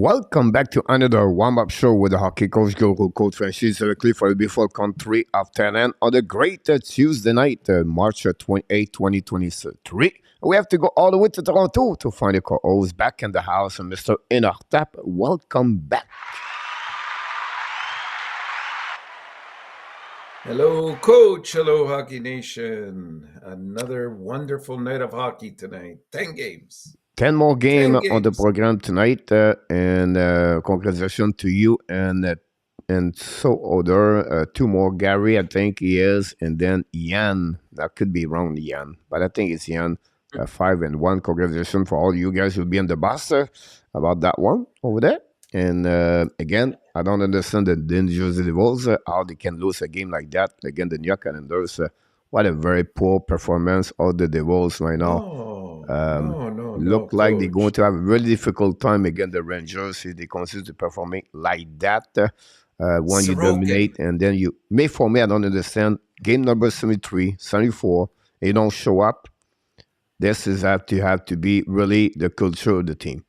Welcome back to another warm-up show with the hockey coach, Guru Coach Francis, directly for the beautiful country of Thailand on the great Tuesday night, March 28, 2023. We have to go all the way to Toronto to find a co-host back in the house, Mr. ENORTAP. Welcome back. Hello, Coach. Hello, Hockey Nation. Another wonderful night of hockey tonight. 10 games. 10 more games 10 on the games. program tonight, and congratulations to you and so other. Two more, Gary, I think he is, and then Ian. That could be wrong, Ian, but I think it's Ian. 5-1. Congratulations for all you guys who'll be in the bus about that one over there. And again, I don't understand the New Jersey Devils, how they can lose a game like that against the New York Islanders. What a very poor performance of the Devils right now. No, like they're going Coach. to have a really difficult time against the Rangers if they continue to performing like that. When you Sorokin. dominate and then you... Me, for me, I don't understand. Game number 73, 74, you don't show up. This is have to be really the culture of the team.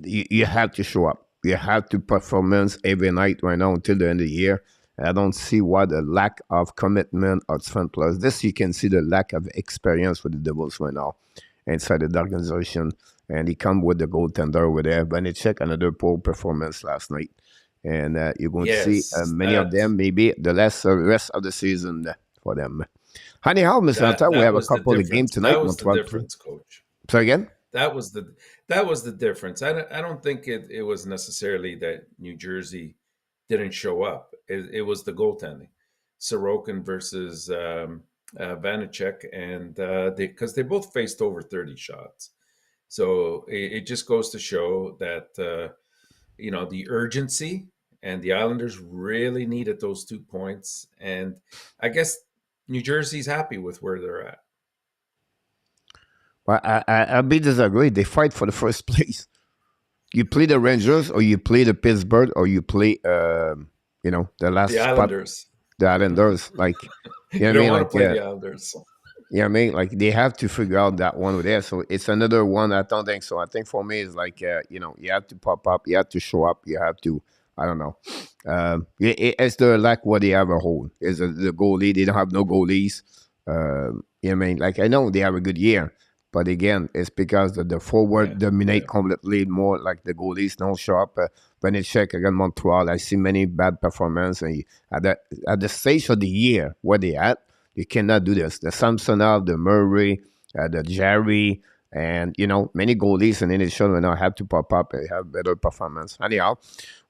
You have to show up. You have to performance every night right now until the end of the year. I don't see what a lack of commitment or strength plus. This you can see the lack of experience for the Devils right now inside the organization. And he come with the goaltender over there. Vanecek, another poor performance last night. And you're going to see many of them, maybe the rest of the season for them. Anyhow, Mr. Nata, we have a couple of games tonight. That was the difference, Coach. So again? That was the difference. I don't think it was necessarily that New Jersey didn't show up. It was the goaltending, Sorokin versus Vanecek, and because they both faced over 30 shots, so it just goes to show that the urgency, and the Islanders really needed those 2 points, and I guess New Jersey's happy with where they're at. Well, I'll be disagree. They fight for the first place. You play the Rangers, or you play the Pittsburgh, or you play, the last The Islanders. spot, the Islanders. Like, you know You what I mean? don't want Like, to play the Islanders. you know what I mean? Like, they have to figure out that one over there. So it's another one. I don't think so. I think for me, it's like, you have to pop up. You have to show up. You have to, I don't know. It's the lack what they have a hold. Is the goalie. They don't have no goalies. You know what I mean? Like, I know they have a good year. But again, it's because the forward dominate completely more, like the goalies don't show up. When they check against Montreal, I see many bad performance. And at the stage of the year where they at, you cannot do this. The Samsonov, the Murray, the Jerry, and, many goalies in the show now have to pop up and have better performance. Anyhow,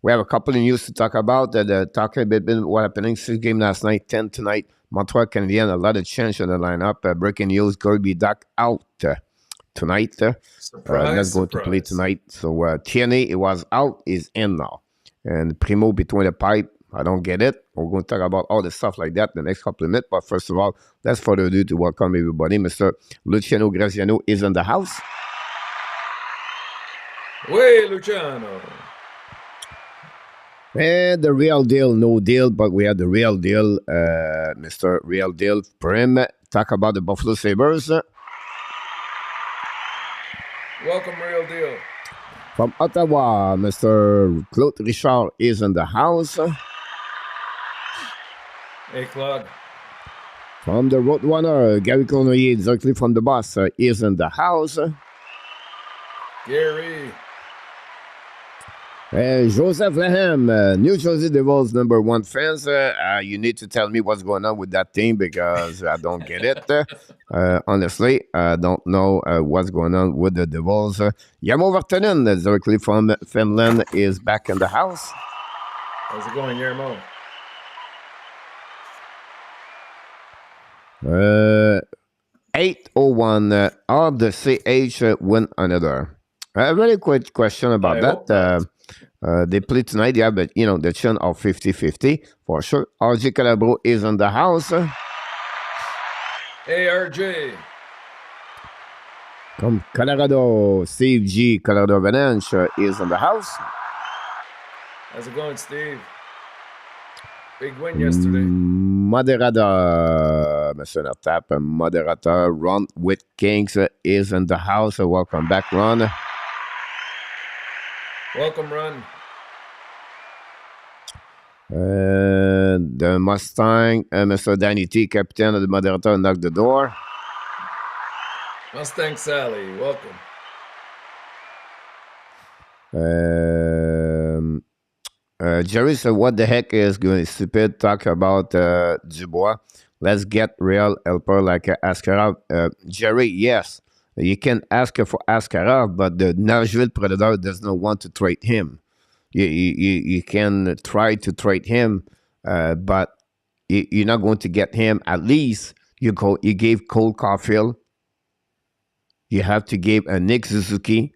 we have a couple of news to talk about. Talking a bit about what happening. 6 game last night, 10 tonight. Montreal Canadiens, a lot of change in the lineup. Breaking news, Kirby Duck out tonight. Not going to play tonight. So Tierney, it was out, is in now. And Primo between the pipe, I don't get it. We're going to talk about all the stuff like that in the next couple of minutes. But first of all, let's further ado to welcome everybody. Mr. Luciano Graziano is in the house. Way, Luciano. And the real deal, no deal, but we have the real deal, Mr. Real Deal Prim. Talk about the Buffalo Sabres. Welcome, Real Deal. From Ottawa, Mr. Claude Richard is in the house. Hey, Claude. From the Roadrunner, Gary Cornoyer, directly from the bus, is in the house. Gary. Joseph Lahem, New Jersey Devils #1 fans. You need to tell me what's going on with that team because I don't get it. Honestly, I don't know what's going on with the Devils. Jarmo Vartanen, directly from Finland, is back in the house. How's it going, Jarmo? 801 of the CH win another. A very quick question about that. They play tonight. They have, the chance of 50-50 for sure. RJ Calabro is in the house. Hey, RJ. From Colorado, Steve G. Colorado Avalanche is in the house. How's it going, Steve? Big win yesterday. Moderator, Mr. ENORTAP, moderator Ron with Kings is in the house. Welcome back, Ron. Welcome, Run. The Mustang, Mr. Danny T, capitaine de modérateur, knock the door. Mustang Sally, welcome. Jerry said, "What the heck is going stupid talk about Dubois? Let's get real helper like Askarov." Jerry, yes, you can ask for Askarov, but the Nashville Predator does not want to trade him. You can try to trade him, but you're not going to get him. At least you gave Cole Caulfield. You have to give a Nick Suzuki,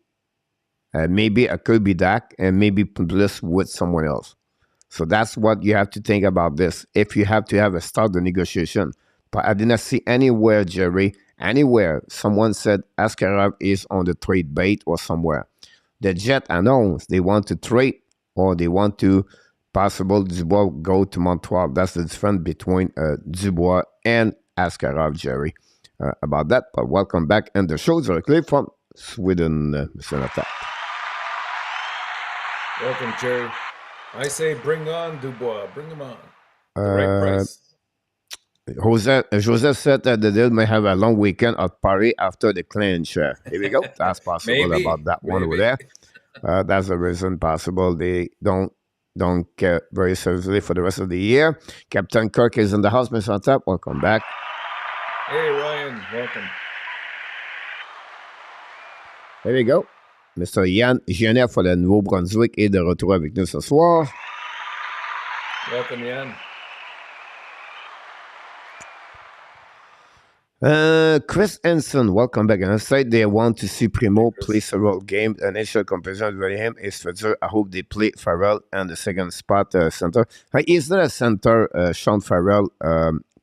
maybe a Kirby Dak, and maybe plus with someone else. So that's what you have to think about this. If you have to have a start the negotiation, but I did not see anywhere, Jerry, anywhere someone said Askarov is on the trade bait or somewhere. The Jet announced they want to trade or they want to possible Dubois go to Montreal. That's the difference between Dubois and Askarov, Jerry. About that, but welcome back. And the show directly from Sweden, Mr. Natak. Welcome, Jerry. I say bring on Dubois. Bring him on. The right price. Joseph said that the deal may have a long weekend at Paris after the clinch. Here we go. That's possible about that one over there. That's the reason possible. They don't care very seriously for the rest of the year. Captain Kirk is in the house, Mr. Top. Welcome back. Hey, Ryan. Welcome. There we go. Mr. Yann Genet pour le Nouveau-Brunswick est de retour avec nous ce soir. Welcome, Yann. Chris Henson, welcome back. On the site, they want to see Primo play several games. Initial comparison with him is Fetzer. I hope they play Farrell and the second spot center. He's not a center, Sean Farrell,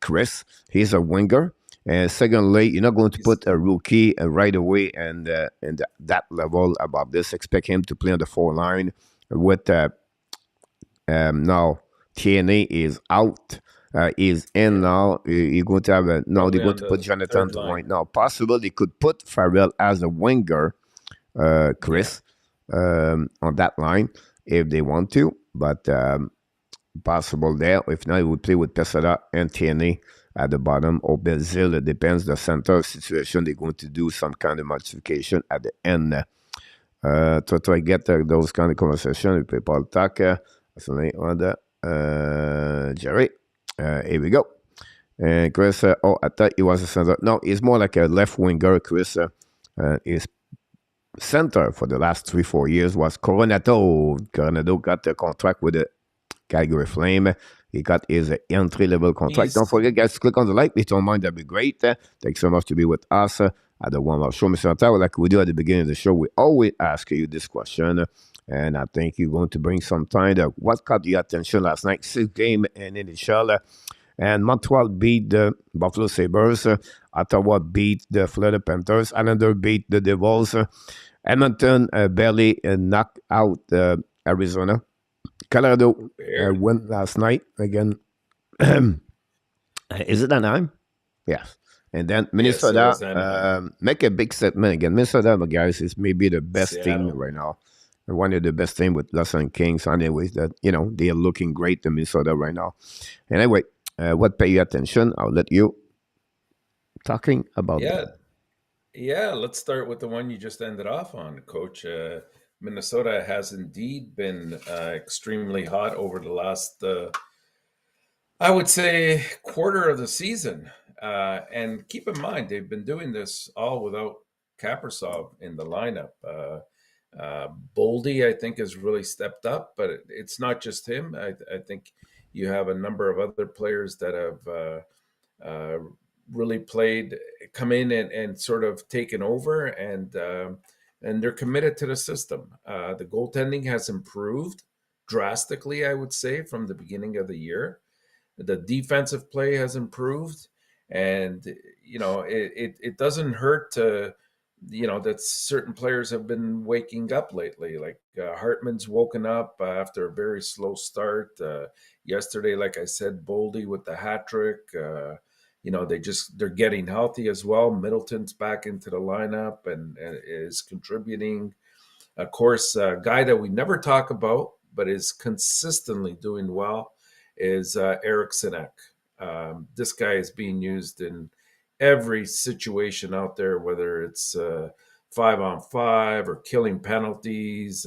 Chris. He's a winger. And secondly, you're not going to put a rookie right away and that level about this. Expect him to play on the 4 line with now TNA is out. Is in now. You're going to have now they're going to put Jonathan Drouin. Now, possible they could put Farrell as a winger, Chris, on that line if they want to, but possible there. If not, he would play with Pesada and TNA at the bottom or Belzil. It depends the center situation. They're going to do some kind of modification at the end. To try to get those kind of conversation with people talk. Jerry. Here we go. And Chris, I thought he was a center. No, he's more like a left winger. Chris is center for the last 3-4 years was Coronado. Coronado got a contract with the Calgary Flame. He got his entry-level contract. Don't forget, guys, to click on the like. If you don't mind, that'd be great. Thanks so much to be with us at the warm-up show. Mr. Ottawa, like we do at the beginning of the show, we always ask you this question. And I think you're going to bring some time. What caught your attention last night? 6 game in NHL. And Montreal beat the Buffalo Sabres. Ottawa beat the Florida Panthers. Islander beat the Devils. Edmonton barely knocked out Arizona. Colorado won last night again. Is it Anaheim? Yes. And then Minnesota make a big statement again. Minnesota, guys, is maybe the best team right now. One of the best team with Los Angeles Kings. Anyways, that they are looking great in Minnesota right now. Anyway, what pay your attention? I'll let you talking about that. Yeah, let's start with the one you just ended off on, Coach. Minnesota has indeed been extremely hot over the last, I would say, quarter of the season. And keep in mind, they've been doing this all without Kaprizov in the lineup. Boldy, I think, has really stepped up, but it's not just him. I think you have a number of other players that have really come in and sort of taken over, and they're committed to the system. The goaltending has improved drastically, I would say, from the beginning of the year. The defensive play has improved, and it doesn't hurt to that certain players have been waking up lately. Like Hartman's woken up after a very slow start yesterday. Like I said, Boldy with the hat trick. They're getting healthy as well. Middleton's back into the lineup and is contributing. Of course, a guy that we never talk about, but is consistently doing well, is Eric Sinek. This guy is being used in every situation out there, whether it's 5-on-5 or killing penalties,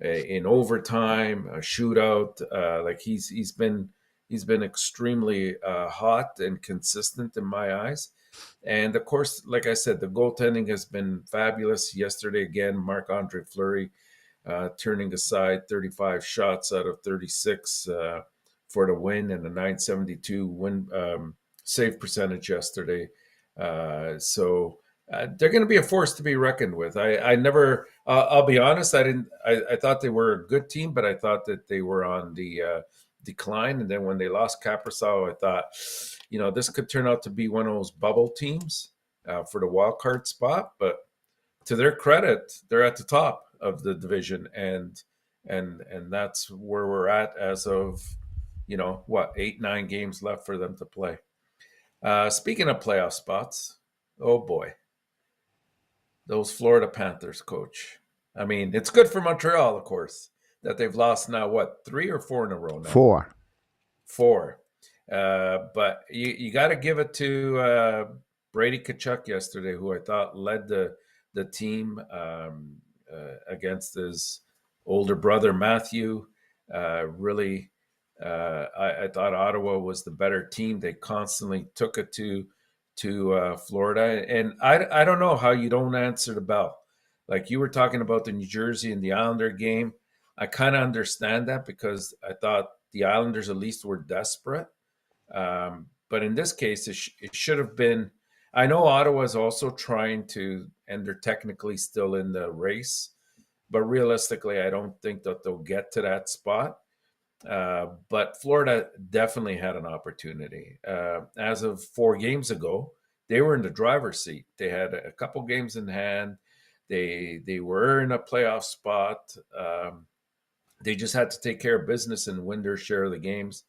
in overtime, a shootout. Like he's been extremely hot and consistent in my eyes. And of course, like I said, the goaltending has been fabulous. Yesterday, again, Marc-Andre Fleury turning aside 35 shots out of 36 for the win and a 972 win save percentage yesterday. So they're going to be a force to be reckoned with. I never, I'll be honest, I thought they were a good team, but I thought that they were on the decline. And then when they lost Caprasao, I thought, this could turn out to be one of those bubble teams for the wild card spot. But to their credit, they're at the top of the division, and that's where we're at as of 8-9 games left for them to play. Speaking of playoff spots, oh boy, those Florida Panthers, coach. I mean, it's good for Montreal, of course, that they've lost now, what, 3 or 4 in a row now? 4. 4. But you got to give it to Brady Tkachuk yesterday, who I thought led the team against his older brother Matthew. Really, I thought Ottawa was the better team. They constantly took it to Florida, and I don't know how you don't answer the bell. Like you were talking about the New Jersey and the Islander game. I kind of understand that because I thought the Islanders at least were desperate. But in this case, it should have been. I know Ottawa is also trying to, and they're technically still in the race, but realistically, I don't think that they'll get to that spot. But Florida definitely had an opportunity. As of 4 games ago, they were in the driver's seat. They had a couple games in hand. They were in a playoff spot. They just had to take care of business and win their share of the games.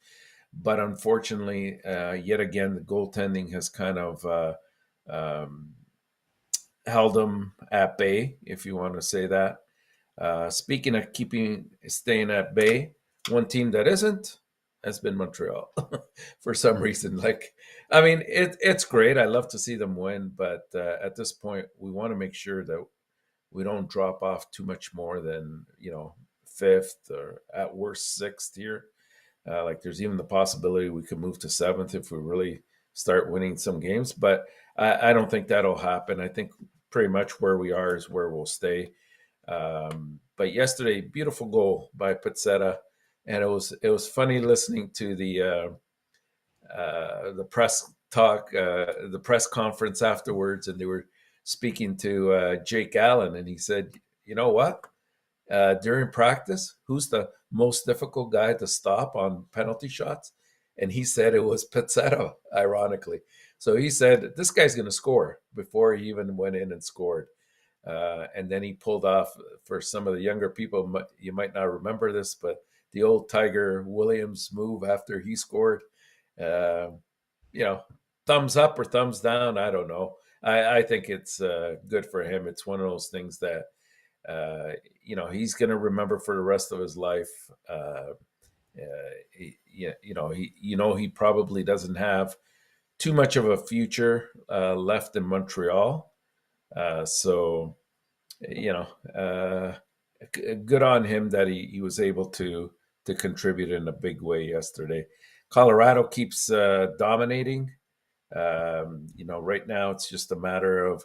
But unfortunately, yet again, the goaltending has kind of um, held them at bay, if you want to say that. Speaking of staying at bay, one team that isn't has been Montreal for some reason. Like, I mean, it's great. I love to see them win, but at this point, we want to make sure that we don't drop off too much more than fifth or at worst sixth here. Like, there's even the possibility we could move to seventh if we really start winning some games, but I don't think that'll happen. I think pretty much where we are is where we'll stay. But yesterday, beautiful goal by Pizzetta, and it was funny listening to the press talk, the press conference afterwards, and they were speaking to Jake Allen, and he said, "You know what? During practice, who's the most difficult guy to stop on penalty shots?" And he said it was Pizzetta, ironically. So he said, "This guy's going to score," before he even went in and scored. And then he pulled off, for some of the younger people, you might not remember this, but the old Tiger Williams move after he scored. Uh, you know, Thumbs up or thumbs down, I don't know. I think it's good for him. It's one of those things that he's going to remember for the rest of his life. He probably doesn't have too much of a future left in Montreal. So, you know, uh, good on him that he was able to contribute in a big way yesterday. Colorado keeps dominating. Right now it's just a matter of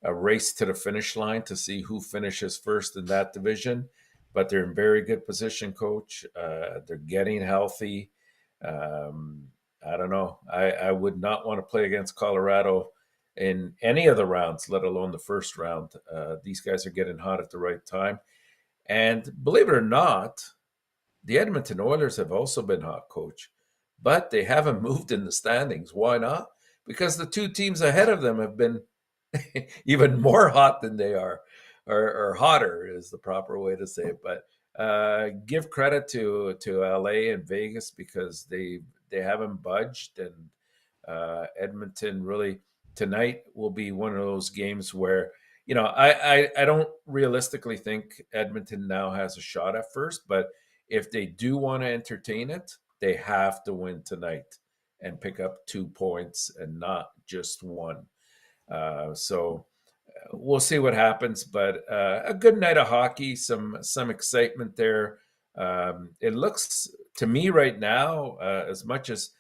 a race to the finish line to see who finishes first in that division. But they're in very good position, coach. They're getting healthy. Um, I don't know. I would not want to play against Colorado in any of the rounds, let alone the first round. These guys are getting hot at the right time. And believe it or not, the Edmonton Oilers have also been hot, coach, but they haven't moved in the standings. Why not? Because the two teams ahead of them have been even more hot than they are, or hotter is the proper way to say it. But give credit to LA and Vegas because they haven't budged, and Edmonton really tonight will be one of those games where I don't realistically think Edmonton now has a shot at first, but if they do want to entertain it, they have to win tonight and pick up 2 points and not just one. So we'll see what happens, but a good night of hockey, some excitement there. It looks to me right now, as much as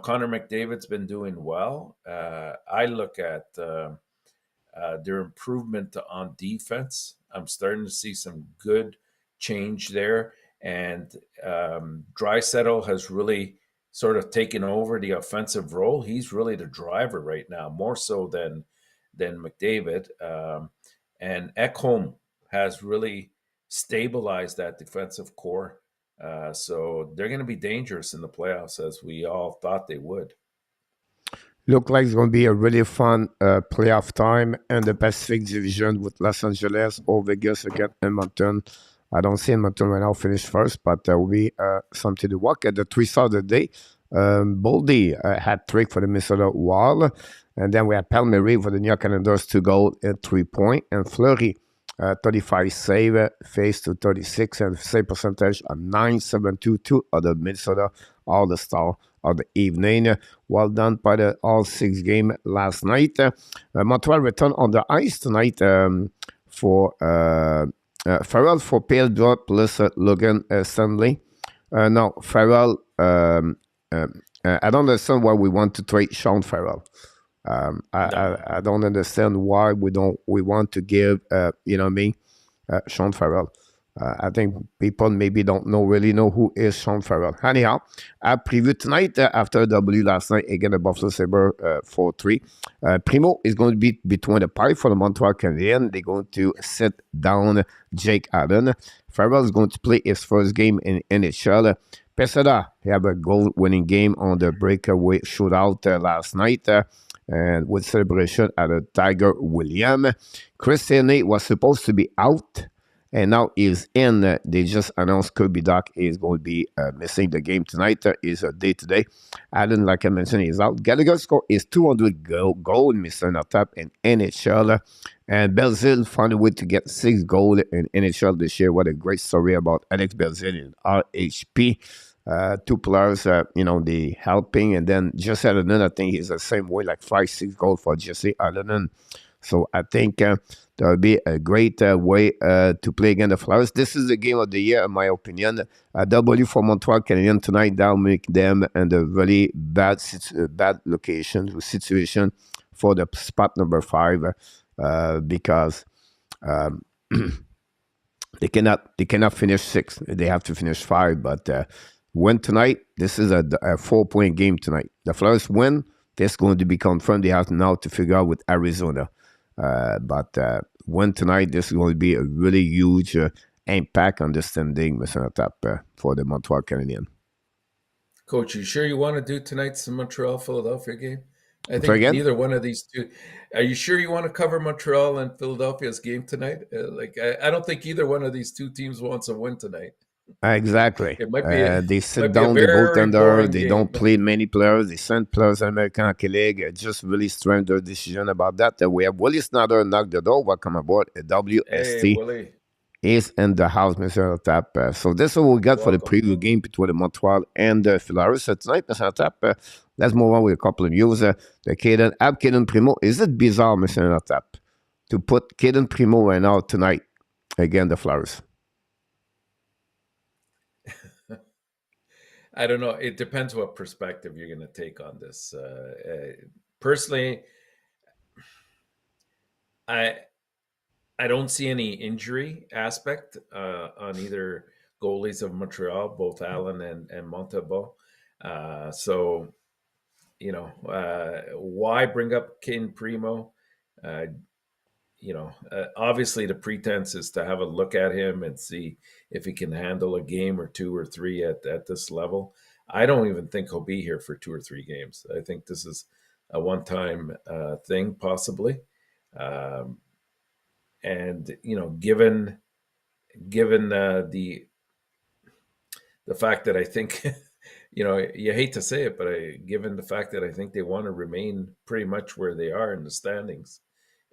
Connor McDavid's been doing well. I look at their improvement on defense. I'm starting to see some good change there, and Draisaitl has really sort of taken over the offensive role. He's really the driver right now, more so than McDavid. And Ekholm has really stabilized that defensive core. So they're going to be dangerous in the playoffs, as we all thought they would. Look like it's going to be a really fun playoff time in the Pacific Division with Los Angeles or Vegas against Edmonton. I don't see Edmonton right now finish first, but there will be something to walk at the 3 stars of the day. Boldy had trick for the Minnesota Wild. And then we had Palmieri for the New York Islanders, 2 goals and 3 points. And Fleury, 35 save, face to 36, and save percentage of 9.72. Two of the Minnesota All-Star of the evening. Well done by the all-6 game last night. Montreal return on the ice tonight for Farrell for Pale plus Logan Stanley. No, Farrell. I don't understand why we want to trade Sean Farrell. I don't understand why we want to give Sean Farrell. I think people maybe don't really know who is Sean Farrell. Anyhow, I previewed tonight after W last night against the Buffalo Sabres 4-3. Primo is going to be between the pipe for the Montreal Canadiens. They're going to sit down Jake Allen. Farrell is going to play his first game in NHL. Pesada, he had a goal-winning game on the breakaway shootout last night. And with celebration at a Tiger William. Christiane was supposed to be out, and now he's in. They just announced Kirby Doc is going to be missing the game tonight. Is a day today. Allen, like I mentioned, is out. Gallagher scored his 200 goal in Mr. ENORTAP in NHL. And Belzil found a way to get 6 goals in NHL this year. What a great story about Alex Belzil in RHP. 2 players, they helping. And then Jesse Allen, I think he's the same way, like 5-6 goals for Jesse Allen. So I think that will be a great way to play against the Flyers. This is the game of the year, in my opinion. W for Montreal Canadiens tonight. That'll make them in the really bad location, situation for the spot number 5 because they cannot finish 6. They have to finish 5, but win tonight. This is a 4-point game tonight. The Flyers win. That's going to be confirmed. They have now to figure out with Arizona. But win tonight. This is going to be a really huge impact on the standing, Mr. ENORTAP, for the Montreal Canadiens. Coach, you sure you want to do tonight's Montreal-Philadelphia game? I Try think again? neither one of these two. Are you sure you want to cover Montreal and Philadelphia's game tonight? I don't think either one of these two teams wants a win tonight. Exactly. It They sit might be a down the very goaltender. boring They game. don't play many players. They send players in American Hockey League. Just really strange their decision about that. We have Willie Snyder knock the door. Welcome aboard. Hey, WST Willie, is in the house, Mr. ENORTAP. So this is what we got for the welcome. preview game between the Montreal and the Philadelphia. So tonight, Mr. ENORTAP, let's move on with a couple of news. The Caden Primo. Is it bizarre, Mr. ENORTAP, to put Caden Primo right now tonight against the Flyers? I don't know. It depends what perspective you're going to take on this. Personally, I I don't see any injury aspect on either goalies of Montreal, both Allen and Montalban. So why bring up King Primo? Uh, obviously the pretense is to have a look at him and see if he can handle a game or 2 or 3 at this level. I don't even think he'll be here for 2 or 3 games. I think this is a one-time thing, possibly. Um, and given the fact that I think, you hate to say it, but given the fact that I think they want to remain pretty much where they are in the standings,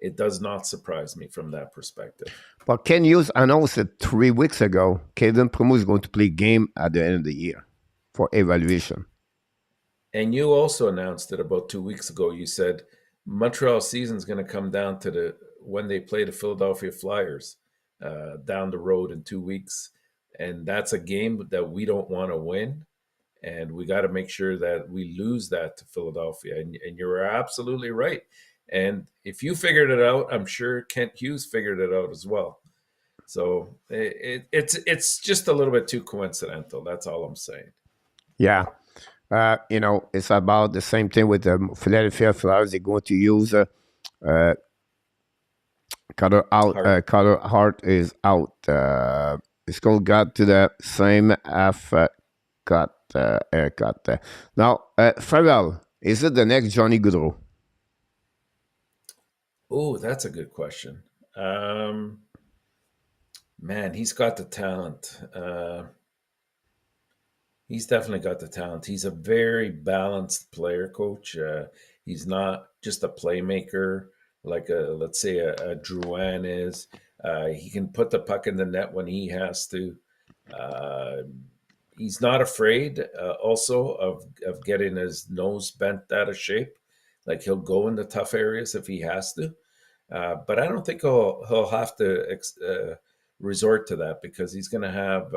it does not surprise me from that perspective. But Ken Hughes announced it 3 weeks ago. Caden Primo is going to play game at the end of the year for evaluation. And you also announced it about 2 weeks ago. You said Montreal season is going to come down to when they play the Philadelphia Flyers down the road in 2 weeks, and that's a game that we don't want to win, and we got to make sure that we lose that to Philadelphia. And you're absolutely right. And if you figured it out, I'm sure Kent Hughes figured it out as well. So it's just a little bit too coincidental. That's all I'm saying. Yeah. It's about the same thing with the Philadelphia Flyers. They're going to use uh, Carter out. Hart. Carter Hart is out. Skull got to the same half cut haircut. Now, Farrell, is it the next Johnny Gaudreau? Oh, that's a good question. Um, Man, he's got the talent. He's definitely got the talent. He's a very balanced player, coach. He's not just a playmaker like let's say a Drouin is. He can put the puck in the net when he has to. Uh, he's not afraid also of getting his nose bent out of shape. Like he'll go in the tough areas if he has to. But I don't think he'll have to resort to that because he's going to have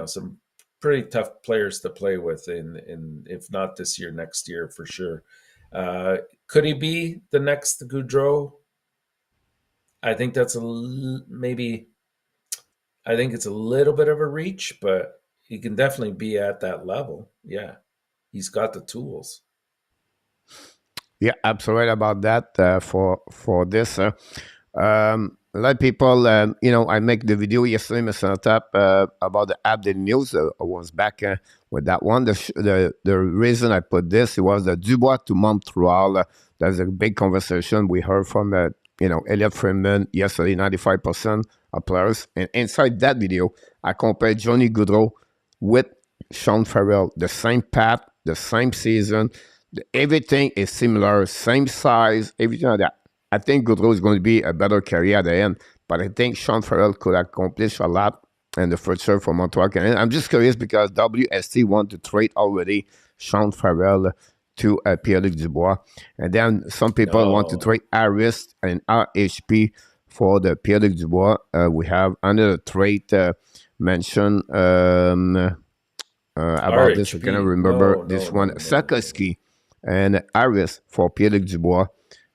some pretty tough players to play with in if not this year, next year for sure. Could he be the next Goudreau? I think that's maybe. I think it's a little bit of a reach, but he can definitely be at that level. Yeah, he's got the tools. Yeah, absolutely about that. For this, a lot of people, I make the video yesterday, Mr. Tap, about the updated news. I was back with that one. The reason I put this, it was the Dubois to Montreal. There's a big conversation we heard from Elliot Friedman yesterday. 95% of players, and inside that video, I compared Johnny Gaudreau with Sean Farrell, the same path, the same season. Everything is similar, same size, everything like that. I think Gaudreau is going to be a better career at the end, but I think Sean Farrell could accomplish a lot in the future for Montreal Canadiens. I'm just curious because WST want to trade already Sean Farrell to Pierre-Luc Dubois. And then some people want to No, trade Harris and RHP for the Pierre-Luc Dubois. We have another trade mentioned about this. I cannot RHP. remember No, this no, one. no, no, no. Sakoski and Harris for Pierre-Luc Dubois.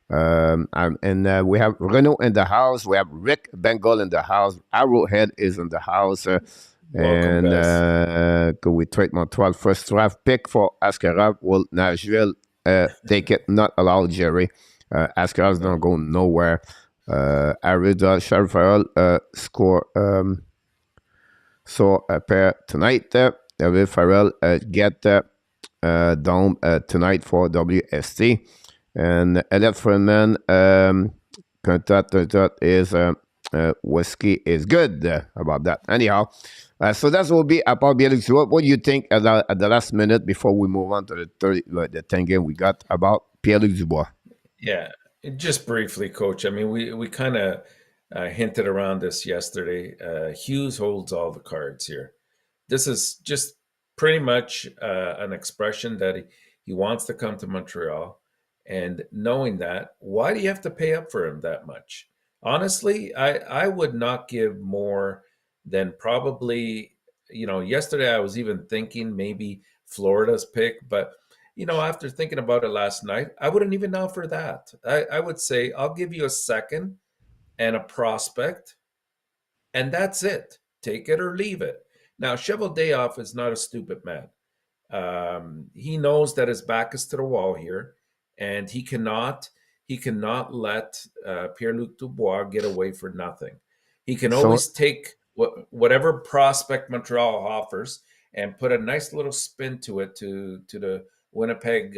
And we have Renault in the house. We have Rick Bengal in the house. Arrowhead is in the house. Welcome, Bess. Could we trade Montreal first draft pick for Askarov? Will Nashville take it? Not allowed, Jerry. Askarov's not No. going nowhere. Arida Sharfarel score so a pair tonight. David Farrell get down tonight for WST. And Elliot Friedman, contact is whiskey is good about that. Anyhow, so that will be about Bielix. What do you think at the last minute before we move on to the 10 game we got about Pierre-Luc Dubois? Yeah, just briefly, Coach. I mean, we kind of hinted around this yesterday. Hughes holds all the cards here. This is just pretty much an expression that he wants to come to Montreal. And knowing that, why do you have to pay up for him that much? Honestly, I would not give more than probably, yesterday I was even thinking maybe Florida's pick, but after thinking about it last night, I wouldn't even offer that. I would say I'll give you a second and a prospect, and that's it. Take it or leave it. Now, Cheveldayoff is not a stupid man. He knows that his back is to the wall here, and he cannot let Pierre-Luc Dubois get away for nothing. He can So, always take whatever prospect Montreal offers and put a nice little spin to it to the Winnipeg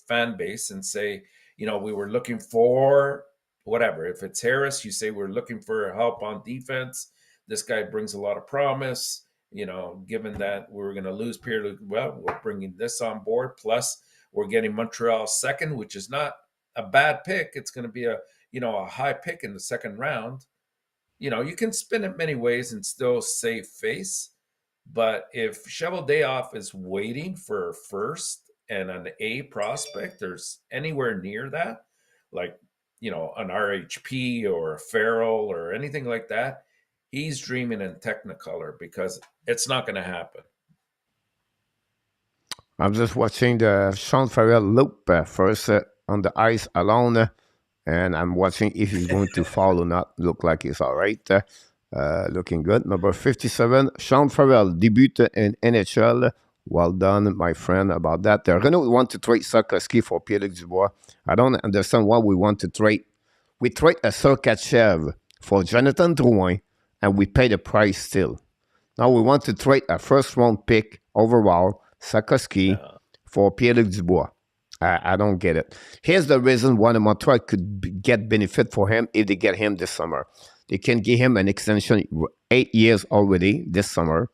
fan base and say, we were looking for whatever. If it's Harris, you say we're looking for help on defense. This guy brings a lot of promise. Given that we're going to lose Pierre-Luc, well, we're bringing this on board. Plus, we're getting Montreal second, which is not a bad pick. It's going to be a high pick in the second round, you can spin it many ways and still save face. But if Shovel Day Off is waiting for a first and an A prospect, there's anywhere near that, like, an RHP or a Farrell or anything like that, he's dreaming in Technicolor because it's not going to happen. I'm just watching the Sean Farrell loop first on the ice alone, and I'm watching if he's going to fall or not. Look like he's all right. Looking good. Number 57, Sean Farrell, debut in NHL. Well done, my friend, about that. Renault want to trade Sarkozy for Pierre-Luc Dubois. I don't understand why we want to trade. We trade a Sergachev for Jonathan Drouin, and we pay the price still. Now we want to trade a first-round pick overall, Sarkozy, for Pierre-Luc Dubois. I don't get it. Here's the reason why the Montreal could get benefit for him if they get him this summer. They can give him an extension 8 years already this summer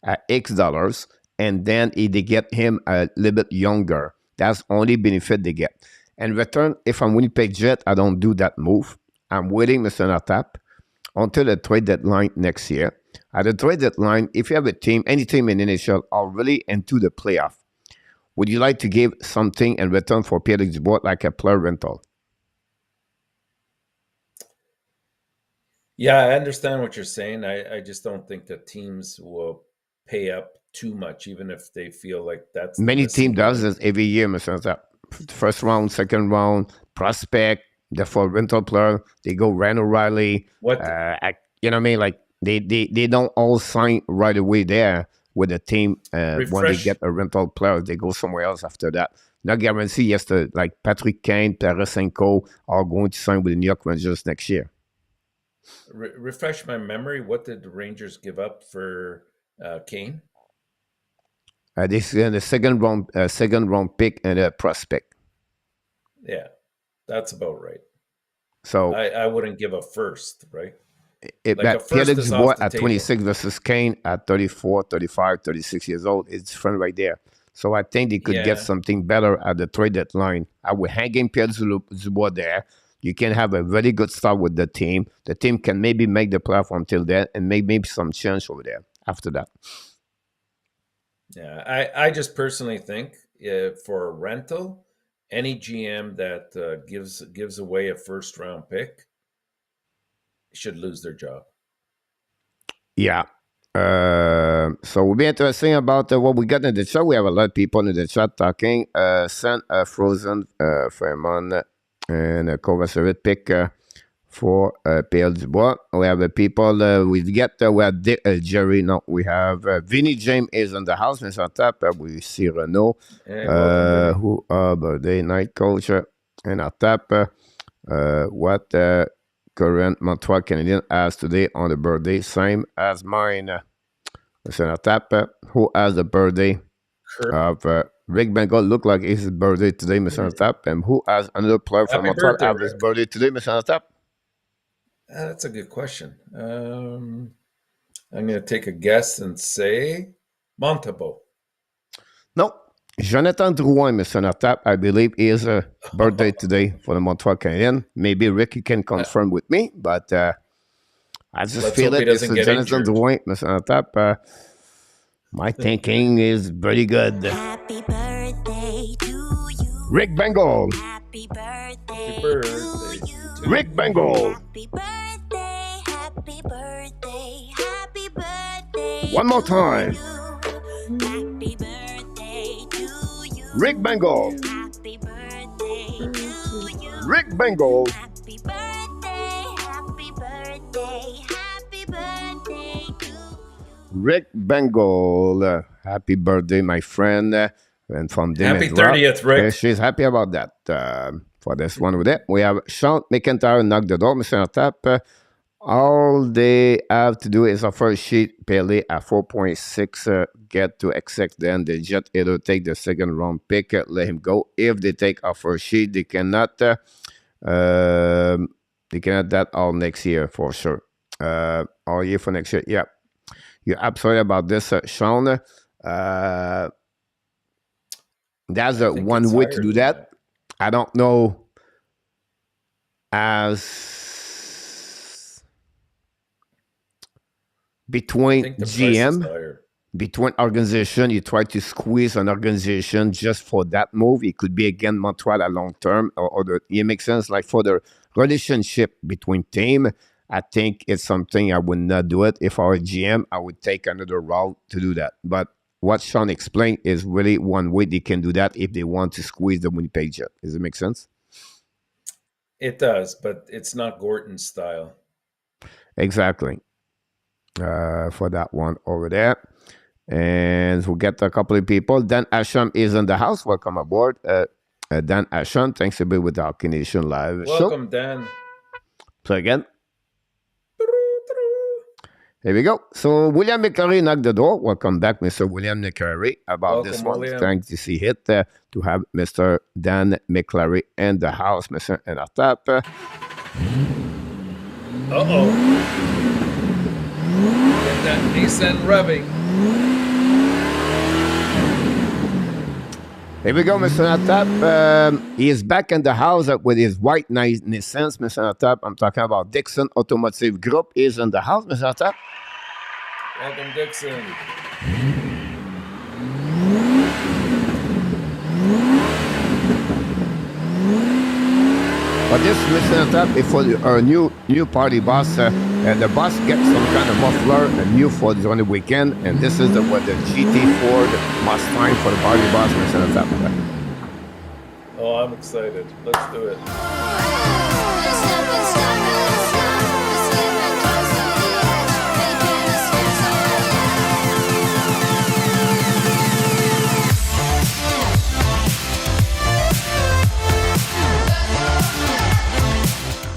at X dollars, and then if they get him a little bit younger, that's only benefit they get. In return, if I'm Winnipeg Jet, I don't do that move. I'm waiting, Mr. ENORTAP, until the trade deadline next year. At the trade deadline, if you have a team, any team in NHL are really into the playoff, would you like to give something in return for Pierre-Luc Dubois, like a player rental? Yeah, I understand what you're saying. I just don't think that teams will pay up too much, even if they feel like that's the Many missing teams does link. this every year, Mr. ENORTAP. First round, second round, prospect, the for rental player, they go Ryan O'Reilly. What You know what I mean? Like they don't all sign right away there with the team. When they get refresh a rental player, they go somewhere else after that. Not guarantee. Yes, like Patrick Kane, Tarasenko are going to sign with the New York Rangers next year. refresh my memory. What did the Rangers give up for Kane? This is the second round pick and a prospect. Yeah, that's about right. So I wouldn't give a first, right? Like a but Pierre first is Dubois off the at table. 26 versus Kane at 34, 35, 36 years old, it's different right there. So I think they could get Yeah, something better at the trade deadline. I would hang in Pierre Dubois there. You can have a very good start with the team. The team can maybe make the playoff until then and make maybe some change over there after that. yeah. I just personally think for a rental, any GM that gives away a first round pick should lose their job. Yeah. So we'll be interesting about what we got in the chat. We have a lot of people in the chat talking. Send a frozen Fremont and a cover pick for PL Dubois. We have people, we get, we have Jerry, no, we have Vinny James is in the house, Mr. Tap. We see Renault, Hey, welcome, Vinny. who are birthday night coach, and our tap, what current Montreal Canadian has today on the birthday, same as mine. Mr. Tap, who has the birthday Kurt, of Rick Bengal, look like it's his birthday today, Mr. Tap, and who has another player from happy Montreal birthday, have his Rick. birthday today, Mr. Tap? That's a good question. I'm going to take a guess and say Montabo. No, Jonathan Drouin, Mr. Nortap, I believe is a birthday today for the Montreal Canadiens. Maybe Ricky can confirm with me, but I just Let's feel hope he it. It's doesn't get Jonathan injured. Drouin, Mr. Nortap. My thinking is pretty good. Happy birthday to you. Rick Bengal. Happy birthday, Happy birthday to you. to Rick Bengal. Happy birthday, happy birthday, happy birthday. One more time. Happy birthday to you. Rick Bengal. Happy birthday to you. Rick Bengal. Happy birthday, happy birthday, happy birthday to you. Rick Bengal. Happy birthday, my friend. And from Happy Dimedra. 30th, Rick. She's happy about that. For this one with it, we have Sean McIntyre knock the door, Mr. Tap. All they have to do is offer a sheet Pelé at 4.6, get to accept. Then the Jet either take the second round pick, let him go. If they take offer sheet, they cannot that all next year for sure. All year for next year. Yeah. You're absolutely about this, Sean. That's I think one it's way to higher do than that. I don't know. as I between think the price is GM, higher. between organization, you try to squeeze an organization just for that move. It could be again Montreal at long term, or the, it makes sense. Like for the relationship between team, I think it's something I would not do it. If I were GM, I would take another route to do that. But what Sean explained is really one way they can do that if they want to squeeze the Winnipeg Jet. Does it make sense? It does, but it's not Gorton's style. Exactly. For that one over there. And we'll get a couple of people. Dan Asham is in the house. Welcome aboard. Dan Asham, thanks to be with our Canadian Live show. Welcome, Dan. So again, here we go. So William McCurry knocked the door. Welcome back, Mr. William McCurry. About Welcome, this one, William. thanks to see it to have Mr. Dan McClary in the house, Mr. ENORTAP. Uh-oh. Get that Nissan revving. Here we go, Mr. ENORTAP. He is back in the house with his white Nissan, Mr. ENORTAP. I'm talking about Dixon Automotive Group is in the house, Mr. ENORTAP. Welcome, Dixon. But this Mr. ENORTAP is for our new party boss. And the boss gets some kind of muffler, a new for the only weekend. And this is what the GT Ford Mustang for the party boss, Mr. ENORTAP. Oh, I'm excited. Let's do it.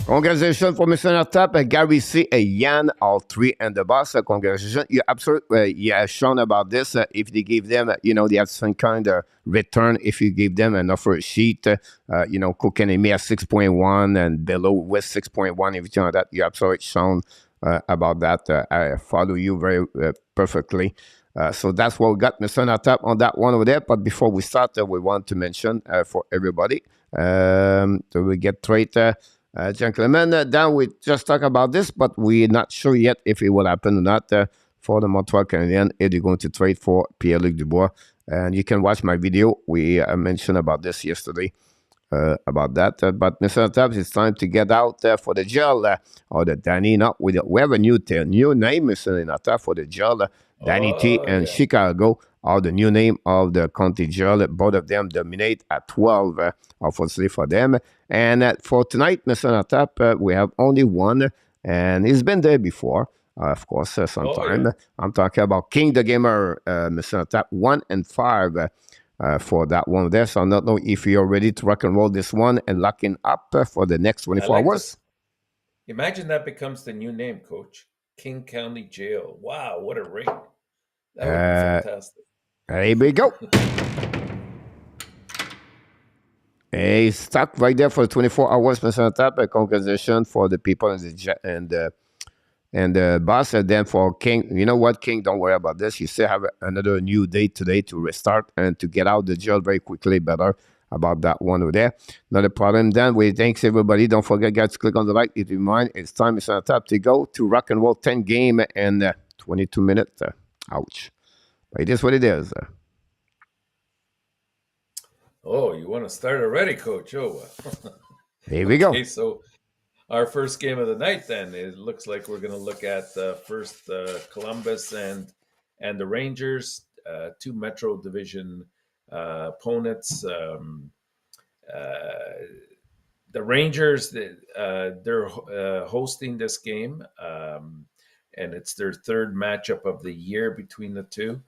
Congratulations for Mr. ENORTAP, Gary C, Yann, all three, and the boss. Congratulations. You absolutely, yeah, shown about this. If they give them, they have some kind of return if you give them an offer sheet, Cook and Amy at 6.1 and below with 6.1, everything like that. You absolutely shown about that. I follow you very perfectly. So that's what we got, Mr. ENORTAP, on that one over there. But before we start, we want to mention for everybody, so we get straight. Gentlemen, Dan, we just talked about this, but we're not sure yet if it will happen or not for the Montreal Canadiens if they're going to trade for Pierre-Luc Dubois. And you can watch my video. We mentioned about this yesterday, about that. But Mr. ENORTAP, it's time to get out for the gel or the Danny. No, we have a new name, Mr. ENORTAP, for the gel. Danny T and Chicago are the new name of the County Gel. Both of them dominate at 12, obviously, for them. And for tonight, Mr. ENORTAP, we have only one, and he's been there before, of course, sometime. Yeah. I'm talking about King the Gamer, Mr. ENORTAP, 1 and 5 for that one there. So I don't know if you're ready to rock and roll this one and locking up for the next 24 hours. Imagine that becomes the new name, Coach. King County Jail. Wow, what a ring. That would be fantastic. Here we go. Hey, stuck right there for 24 hours, Mr. ENORTAP. Congratulations for the people and the boss. And then for King, you know what, King, don't worry about this. You still have another new day today to restart and to get out the jail very quickly better about that one over there. Not a problem. Then we thanks everybody. Don't forget, guys, to click on the like if you mind. It's time, Mr. ENORTAP, to go to rock and roll 10 game and 22 minutes. Ouch. But it is what it is. Oh, you want to start already, Coach? Oh, Here we go. Okay, so our first game of the night, then, it looks like we're going to look at first Columbus and the Rangers, two Metro Division opponents. The Rangers, they're hosting this game, and it's their third matchup of the year between the two.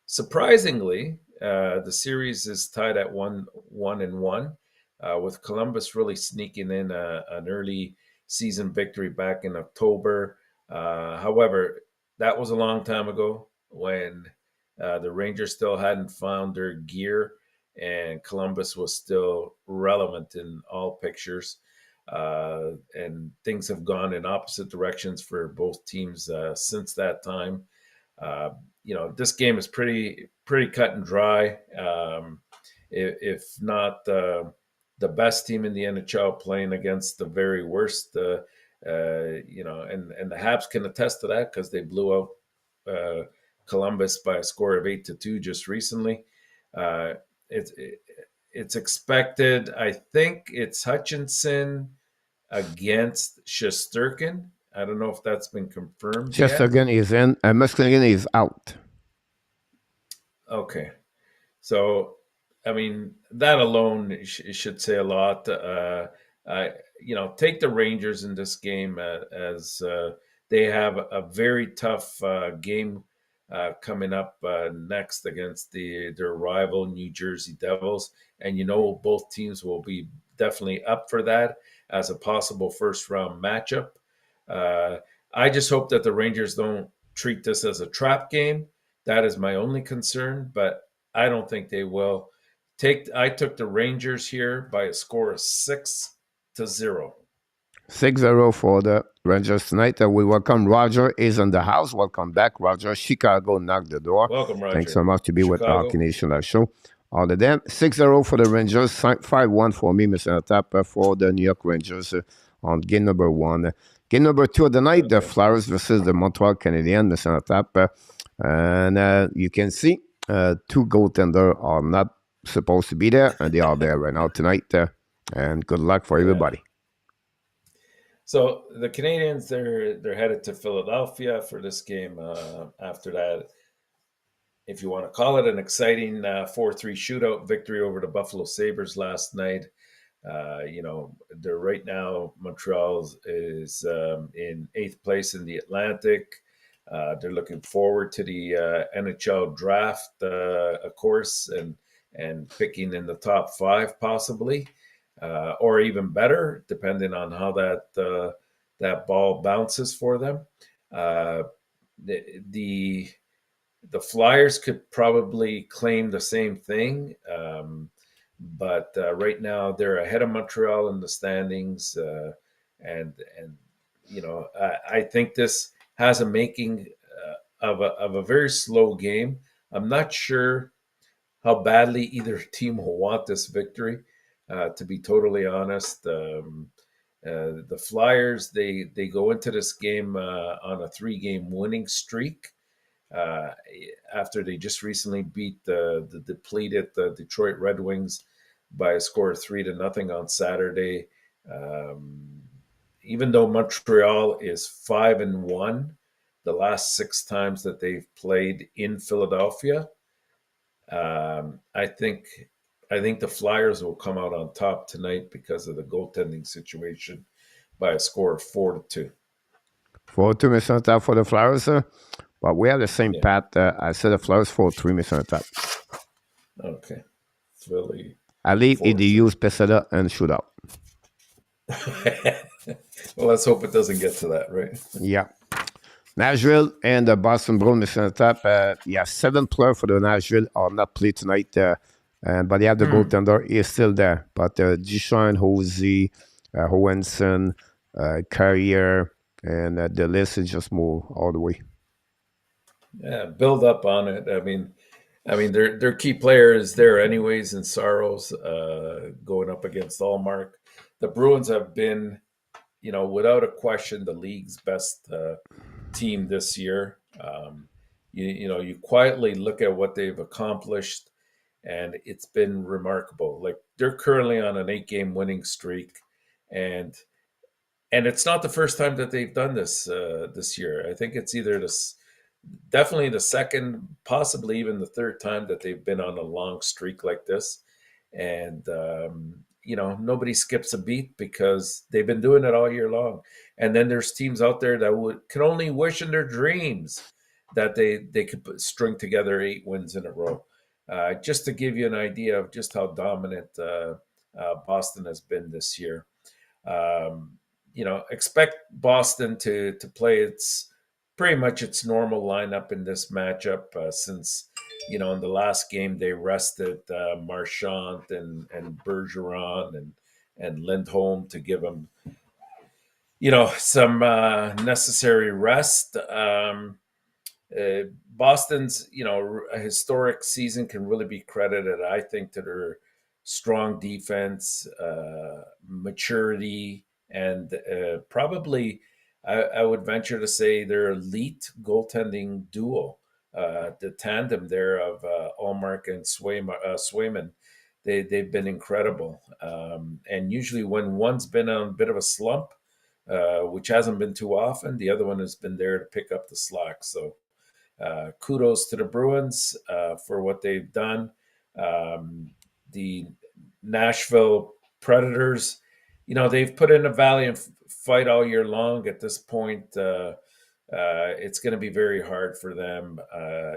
Surprisingly, the series is tied at 1-1, with Columbus really sneaking in an early season victory back in October. However, that was a long time ago when the Rangers still hadn't found their gear and Columbus was still relevant in all pictures. And things have gone in opposite directions for both teams since that time. This game is pretty cut and dry. If not the best team in the NHL playing against the very worst. And the Habs can attest to that because they blew out Columbus by a score of 8-2 just recently. Uh, it's it's expected. I think it's Hutchinson against Shesterkin. I don't know if that's been confirmed yet. Chestergan is in, and Muskingum is out. Okay. So, I mean, that alone should say a lot. I, take the Rangers in this game as they have a very tough game coming up next against their rival New Jersey Devils, and both teams will be definitely up for that as a possible first round matchup. Uh, I just hope that the Rangers don't treat this as a trap game. That is my only concern, but I don't think they will. I took the Rangers here by a score of 6-0. 6-0 for the Rangers tonight. We welcome Roger is in the house. Welcome back, Roger. Chicago knocked the door. Welcome, Roger. Thanks so much to be with Chicago. Hockey Nation Live Show. All of them. 6-0 for the Rangers. 5-1 for me, Mr. ENORTAP, for the New York Rangers on game number 1. Game number 2 of the night, the Flyers versus the Montreal Canadiens, Mr. ENORTAP. And you can see 2 goaltenders are not supposed to be there, and they are there right now tonight. And good luck for everybody. So the Canadiens, they're headed to Philadelphia for this game. After that, if you want to call it, an exciting 4-3 shootout victory over the Buffalo Sabres last night. They're right now, Montreal is in 8th place in the Atlantic. They're looking forward to the NHL draft, of course, and picking in the top 5 possibly. Or even better, depending on how that ball bounces for them. The Flyers could probably claim the same thing, but right now they're ahead of Montreal in the standings, and I think this has a making of a very slow game. I'm not sure how badly either team will want this victory. To be totally honest, the Flyers they go into this game on a 3-game winning streak after they just recently beat the depleted Detroit Red Wings by a score of 3-0 on Saturday. Even though Montreal is 5-1 the last 6 times that they've played in Philadelphia, I think the Flyers will come out on top tonight because of the goaltending situation by a score of 4-2. 4-2, Mr. ENORTAP, for the Flyers. But we have the same path. I said the Flyers 4-3, Mr. ENORTAP. Okay. Philly. I leave in the use Pesada and shootout. Well, let's hope it doesn't get to that, right? Yeah. Nashville and the Boston Bruins, Mr. ENORTAP. 7 players for the Nashville are not played tonight. But they have the goaltender is still there. But Duchamp, Hosey, Hohenson, Carrier, and the list is just move all the way. Yeah, build up on it. I mean, their key player is there anyways in Saros, going up against Allmark. The Bruins have been, without a question, the league's best team this year. You quietly look at what they've accomplished, and it's been remarkable. Like, they're currently on an 8-game winning streak, and it's not the first time that they've done this this year. I think it's either definitely the second, possibly even the third time that they've been on a long streak like this. And nobody skips a beat because they've been doing it all year long. And then there's teams out there that can only wish in their dreams that they could string together 8 wins in a row. Just to give you an idea of just how dominant Boston has been this year. Expect Boston to play pretty much its normal lineup in this matchup, since in the last game they rested Marchand and Bergeron and Lindholm to give them some necessary rest. Boston's historic season can really be credited, I think, to strong defense, maturity, and probably I would venture to say their elite goaltending duo, the tandem there of Allmark and Swayman. They've been incredible. And usually when one's been on a bit of a slump, which hasn't been too often, the other one has been there to pick up the slack. So kudos to the Bruins for what they've done. The Nashville Predators, they've put in a valiant fight all year long. At this point, it's going to be very hard for them.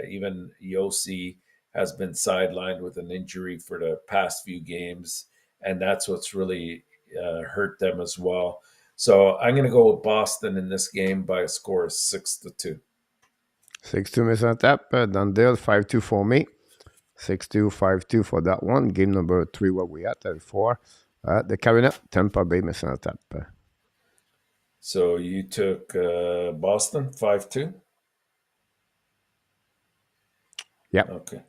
Even Yossi has been sidelined with an injury for the past few games, and that's what's really hurt them as well. So I'm going to go with Boston in this game by a score of 6-2. 6-2, Mr. Tap. Dundale, 5-2 for me. 6-2, 5-2 for that one. Game number 3, what we at 4. The Carolina, Tampa Bay, Mr. Tap. So you took Boston 5-2? Yeah. Okay.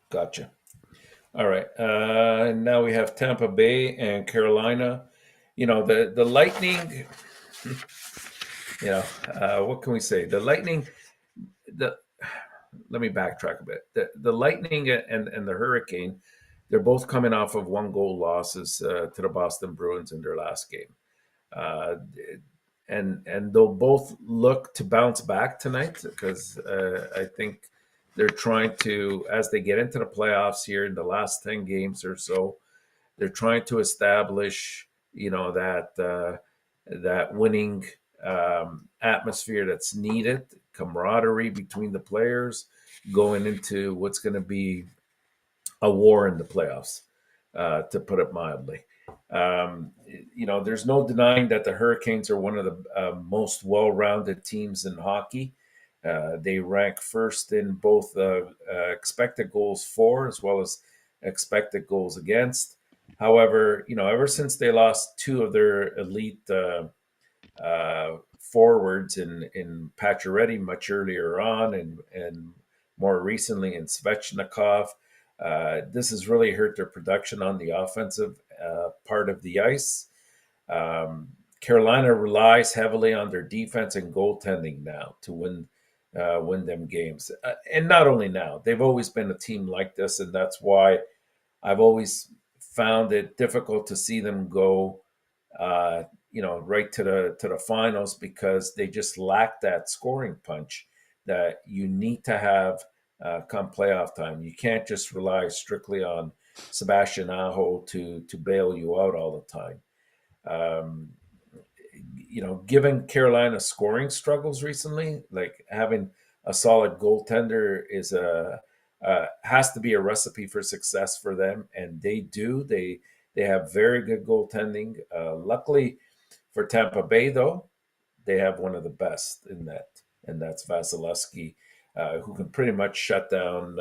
Gotcha. All right. Now we have Tampa Bay and Carolina. The Lightning, what can we say? The Lightning, let me backtrack a bit. The Lightning and the Hurricane, they're both coming off of 1-goal losses to the Boston Bruins in their last game. And they'll both look to bounce back tonight because I think they're trying to, as they get into the playoffs here in the last 10 games or so, they're trying to establish, that winning atmosphere that's needed, camaraderie between the players going into what's going to be a war in the playoffs, to put it mildly. There's no denying that the Hurricanes are one of the most well-rounded teams in hockey. They rank first in both expected goals for as well as expected goals against. However, ever since they lost 2 of their elite forwards in Pacioretty much earlier on and more recently in Svechnikov, this has really hurt their production on the offensive part of the ice. Carolina relies heavily on their defense and goaltending now to win them games. And not only now, they've always been a team like this, and that's why I've always found it difficult to see them go, right to the finals because they just lack that scoring punch that you need to have come playoff time. You can't just rely strictly on Sebastian Aho to bail you out all the time. Given Carolina scoring struggles recently, like having a solid goaltender has to be a recipe for success for them, and they do. They have very good goaltending. Luckily for Tampa Bay, though, they have one of the best in that, and that's Vasilevsky, who can pretty much shut down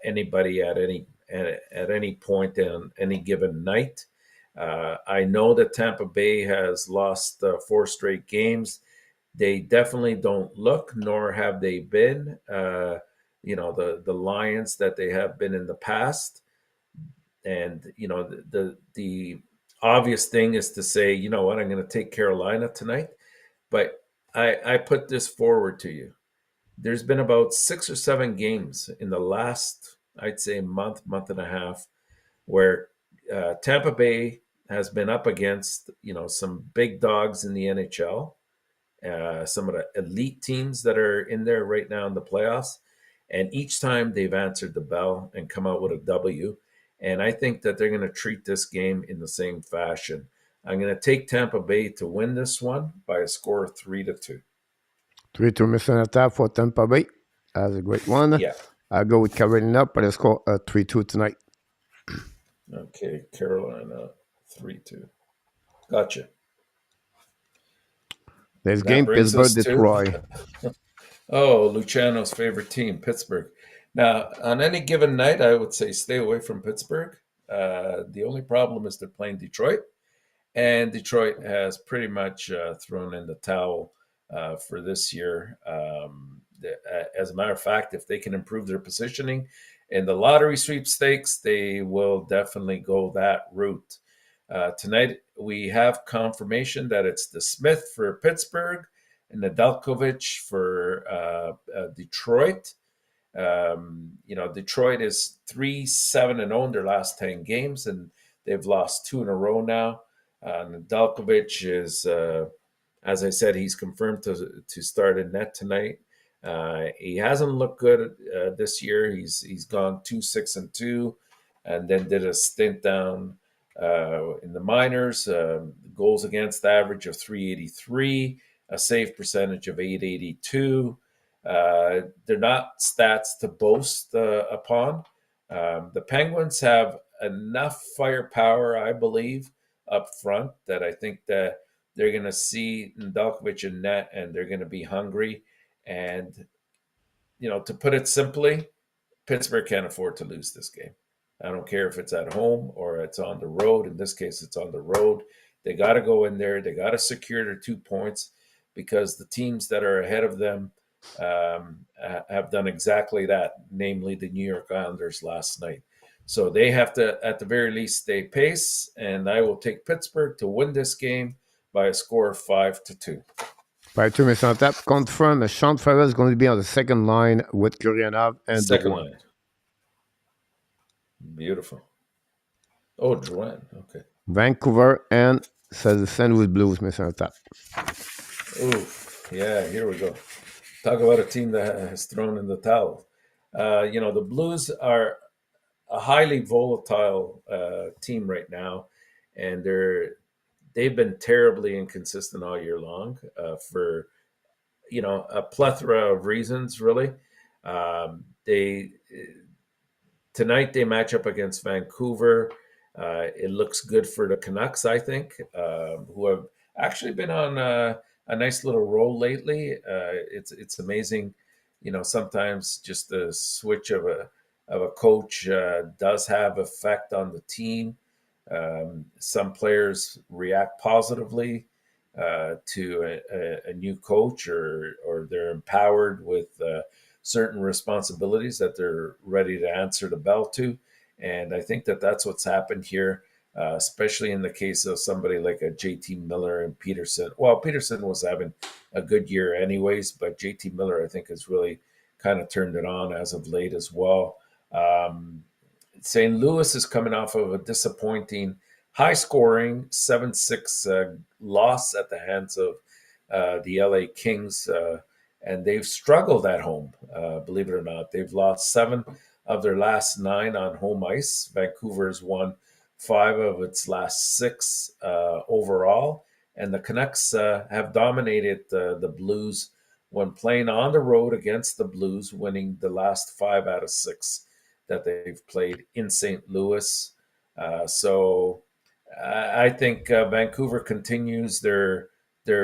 anybody at any point on any given night. I know that Tampa Bay has lost 4 straight games. They definitely don't look, nor have they been, the Lions that they have been in the past. And, the obvious thing is to say, you know what, I'm going to take Carolina tonight. But I put this forward to you. There's been about 6 or 7 games in the last, I'd say, month and a half, where Tampa Bay has been up against, some big dogs in the NHL, some of the elite teams that are in there right now in the playoffs. And each time they've answered the bell and come out with a W. And I think that they're going to treat this game in the same fashion. I'm going to take Tampa Bay to win this one by a score of 3-2. 3-2, Mr. Tap for Tampa Bay. That's a great one. Yeah. I'll go with Carolina by a score 3-2 tonight. Okay, Carolina 3-2. Gotcha. Next game, Pittsburgh, Detroit. Luciano's favorite team, Pittsburgh. Now, on any given night, I would say stay away from Pittsburgh. The only problem is they're playing Detroit, and Detroit has pretty much thrown in the towel for this year. As a matter of fact, if they can improve their positioning in the lottery sweepstakes, they will definitely go that route. Tonight, we have confirmation that it's the Smith for Pittsburgh and Nedeljkovic for Detroit. Detroit is 3-7-0 in their last 10 games, and they've lost 2 in a row now. Nedeljkovic is, as I said, he's confirmed to start in net tonight. He hasn't looked good this year. He's gone 2-6-2, and then did a stint down in the minors. Goals against average of 383, a save percentage of 882. They're not stats to boast upon. The Penguins have enough firepower, I believe, up front that I think that they're going to see Nedeljkovic in net, and they're going to be hungry. And, to put it simply, Pittsburgh can't afford to lose this game. I don't care if it's at home or it's on the road. In this case, it's on the road. They got to go in there. They got to secure their 2 points, because the teams that are ahead of them have done exactly that, namely the New York Islanders last night. So they have to, at the very least, stay pace, and I will take Pittsburgh to win this game by a score of 5-2. 5-2, Mr. Tap. Confirm Sean Farrell is going to be on the second line with Kuryanov and Second Drouin. line. Beautiful. Oh, Drouin. Okay. Vancouver and says the St. Louis Blues, Mr. Tap. Ooh, yeah, here we go. Talk about a team that has thrown in the towel. The Blues are a highly volatile team right now, and they've been terribly inconsistent all year long for a plethora of reasons. Really, tonight they match up against Vancouver. It looks good for the Canucks, I think, who have actually been on a nice little roll lately. It's amazing, sometimes just the switch of a coach does have effect on the team. Some players react positively to a new coach, or they're empowered with certain responsibilities that they're ready to answer the bell to. And I think that that's what's happened here, especially in the case of somebody like a JT Miller and Peterson. Well, Peterson was having a good year anyways, but JT Miller, I think, has really kind of turned it on as of late as well. St. Louis is coming off of a disappointing, high-scoring 7-6 loss at the hands of the LA Kings, and they've struggled at home, believe it or not. They've lost 7 of their last 9 on home ice. Vancouver's won 5 of its last 6 overall, and the Canucks have dominated the Blues when playing on the road against the Blues, winning the last 5 out of 6 that they've played in St. Louis. So I think Vancouver continues their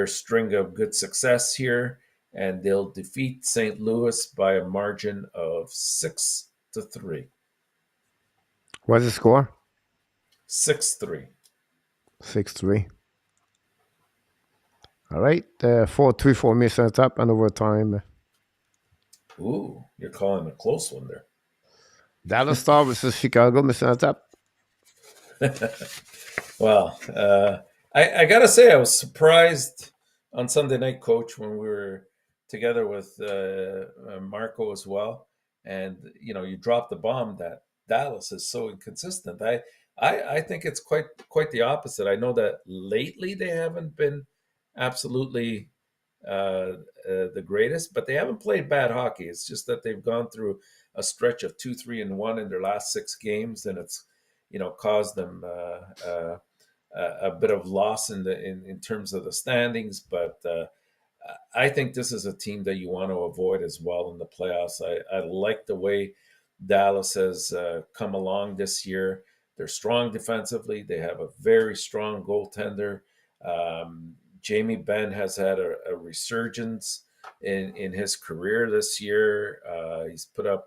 string of good success here, and they'll defeat St. Louis by a margin of 6-3. What's the score? 6-3. 6-3. All right. 4-3 for Mr. Tap and overtime. Ooh, you're calling a close one there. Dallas Star versus Chicago, Mr. Tap. Well, I got to say, I was surprised on Sunday night, Coach, when we were together with Marco as well. And, you dropped the bomb that Dallas is so inconsistent. I think it's quite the opposite. I know that lately they haven't been absolutely the greatest, but they haven't played bad hockey. It's just that they've gone through a stretch of 2-3-1 in their last 6 games, and it's caused them a bit of loss in terms of the standings. But I think this is a team that you want to avoid as well in the playoffs. I like the way Dallas has come along this year. They're strong defensively. They have a very strong goaltender. Jamie Benn has had a resurgence in his career this year. He's put up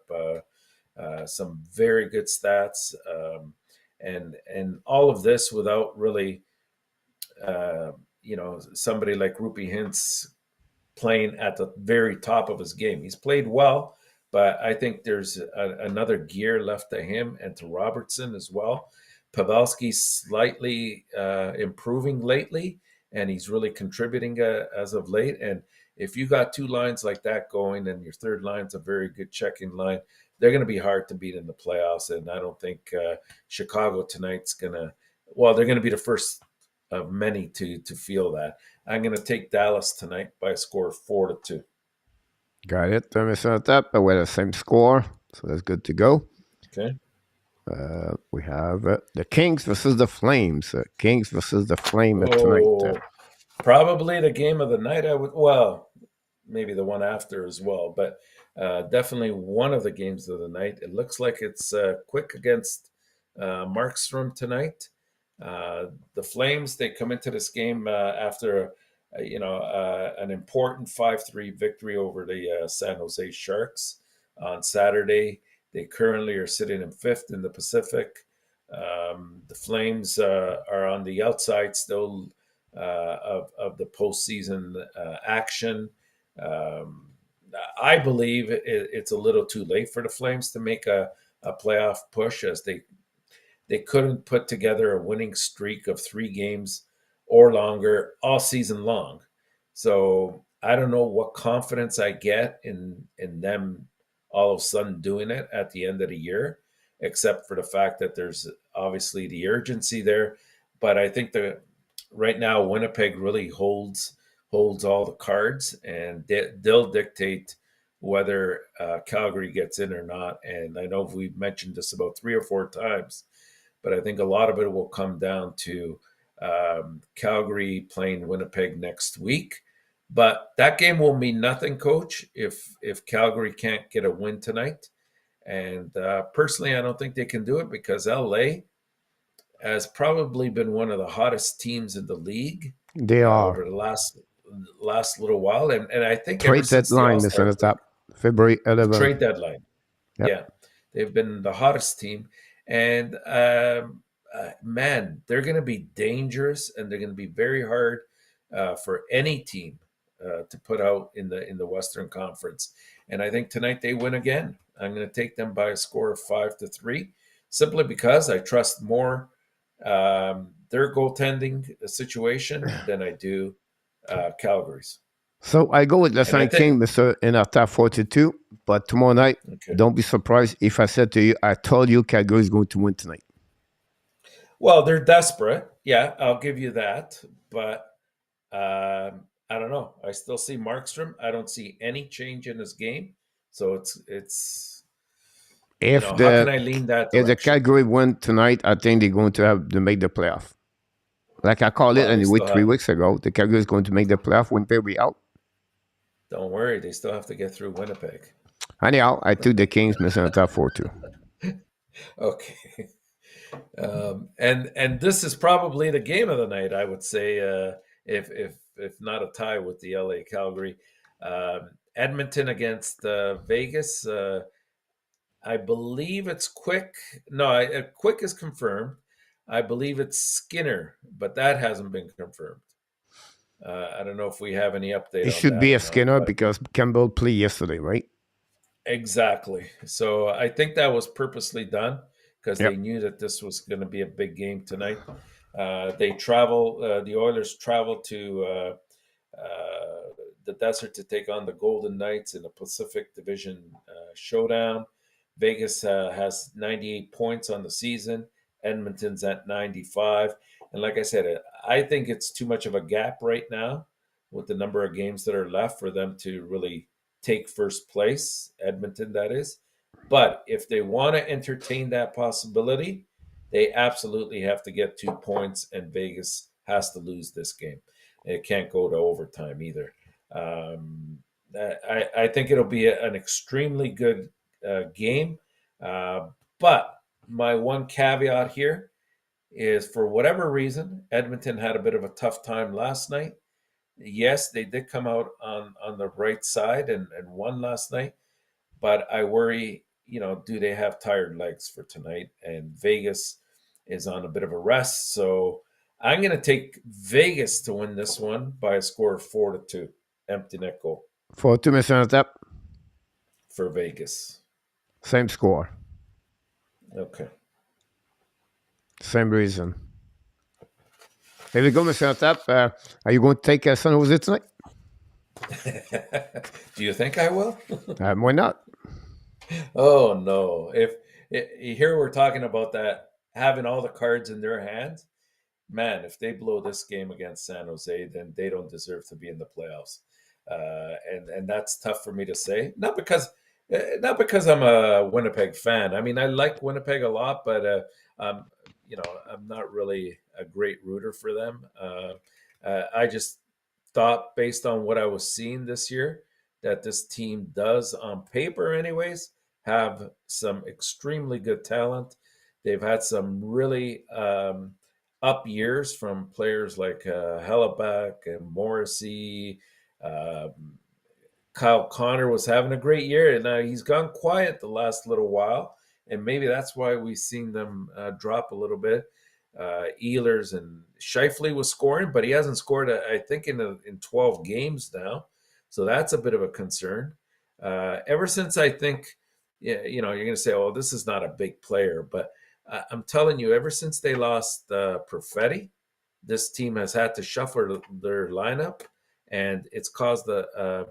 some very good stats, and all of this without really, somebody like Rupee Hintz playing at the very top of his game. He's played well, but I think there's another gear left to him and to Robertson as well. Pavelski's slightly improving lately, and he's really contributing as of late. And if you got two lines like that going, and your third line's a very good checking line, they're going to be hard to beat in the playoffs. And I don't think Chicago tonight's going to. Well, they're going to be the first of many to feel that. I'm going to take Dallas tonight by a score of 4-2. Got it. Mr. Tap with the same score, so that's good to go. Okay. We have the Kings versus the Flames. Kings versus the Flame tonight. Probably the game of the night. Well, maybe the one after as well, but definitely one of the games of the night. It looks like it's Quick against Markstrom tonight. The Flames, they come into this game after an important 5-3 victory over the San Jose Sharks on Saturday. They currently are sitting in fifth in the Pacific. The Flames are on the outside still of the postseason action. I believe it's a little too late for the Flames to make a playoff push, as they couldn't put together a winning streak of 3 games or longer all season long. So I don't know what confidence I get in them all of a sudden doing it at the end of the year, except for the fact that there's obviously the urgency there. But I think that right now Winnipeg really holds all the cards, and they'll dictate whether Calgary gets in or not. And I know we've mentioned this about 3 or 4 times, but I think a lot of it will come down to Calgary playing Winnipeg next week. But that game will mean nothing, Coach, if Calgary can't get a win tonight. And personally, I don't think they can do it, because LA has probably been one of the hottest teams in the league They are over the last little while, and I think ever trade since the deadline, All-Star Mr. Tap, February the 11th. trade deadline. Yep. Yeah, they've been the hottest team, and man, they're going to be dangerous, and they're going to be very hard for any team to put out in the Western Conference. And I think tonight they win again. I'm going to take them by a score of 5-3, simply because I trust more their goaltending situation than I do Calgary's. So I go with the Sun King, Mr. ENORTAP 42. But tomorrow night, don't be surprised if I said to you, I told you Calgary is going to win tonight. Well, they're desperate. Yeah, I'll give you that. But I don't know. I still see Markstrom. I don't see any change in his game. So it's how can I lean that direction? If the Calgary win tonight, I think they're going to have to make the playoff. Like I called it anyway 3 weeks ago, the Calgary is going to make the playoff. Winnipeg will be out. Don't worry, they still have to get through Winnipeg. Anyhow, I took the Kings, Mr. ENORTAP 42. Okay. And this is probably the game of the night, I would say, if not a tie with the LA Calgary. Edmonton against Vegas. I believe it's Quick. No, Quick is confirmed. I believe it's Skinner, but that hasn't been confirmed. I don't know if we have any update. It should be a Skinner because Campbell played yesterday, right? Exactly. So I think that was purposely done, because they knew that this was going to be a big game tonight. The Oilers travel to the desert to take on the Golden Knights in the Pacific Division showdown. Vegas has 98 points on the season. Edmonton's at 95. And like I said, I think it's too much of a gap right now with the number of games that are left for them to really take first place, Edmonton, that is. But if they want to entertain that possibility, they absolutely have to get 2 points, and Vegas has to lose this game. It can't go to overtime either. I think it'll be an extremely good game. But my one caveat here is, for whatever reason, Edmonton had a bit of a tough time last night. Yes, they did come out on the right side and won last night. But I worry, do they have tired legs for tonight? And Vegas is on a bit of a rest. So I'm going to take Vegas to win this one by a score of 4-2. Empty net goal. 4-2, Mr. ENORTAP. for Vegas. Same score. Okay. Same reason. Here we go, Mr. Tap. Are you going to take San Jose tonight? Do you think I will? Why not? Oh no! If here we're talking about that having all the cards in their hands, man. If they blow this game against San Jose, then they don't deserve to be in the playoffs, and that's tough for me to say. Not because I'm a Winnipeg fan. I mean, I like Winnipeg a lot, but I'm not really a great rooter for them. I just thought, based on what I was seeing this year, that this team does, on paper anyways, have some extremely good talent. They've had some really up years from players like Hellebuck and Morrissey. Kyle Connor was having a great year, and he's gone quiet the last little while, and maybe that's why we've seen them drop a little bit. Ehlers and Scheifele was scoring, but he hasn't scored, I think, in 12 games now. So that's a bit of a concern. Ever since I think, you're going to say, oh, this is not a big player. But I'm telling you, ever since they lost Perfetti, this team has had to shuffle their lineup, and it's caused a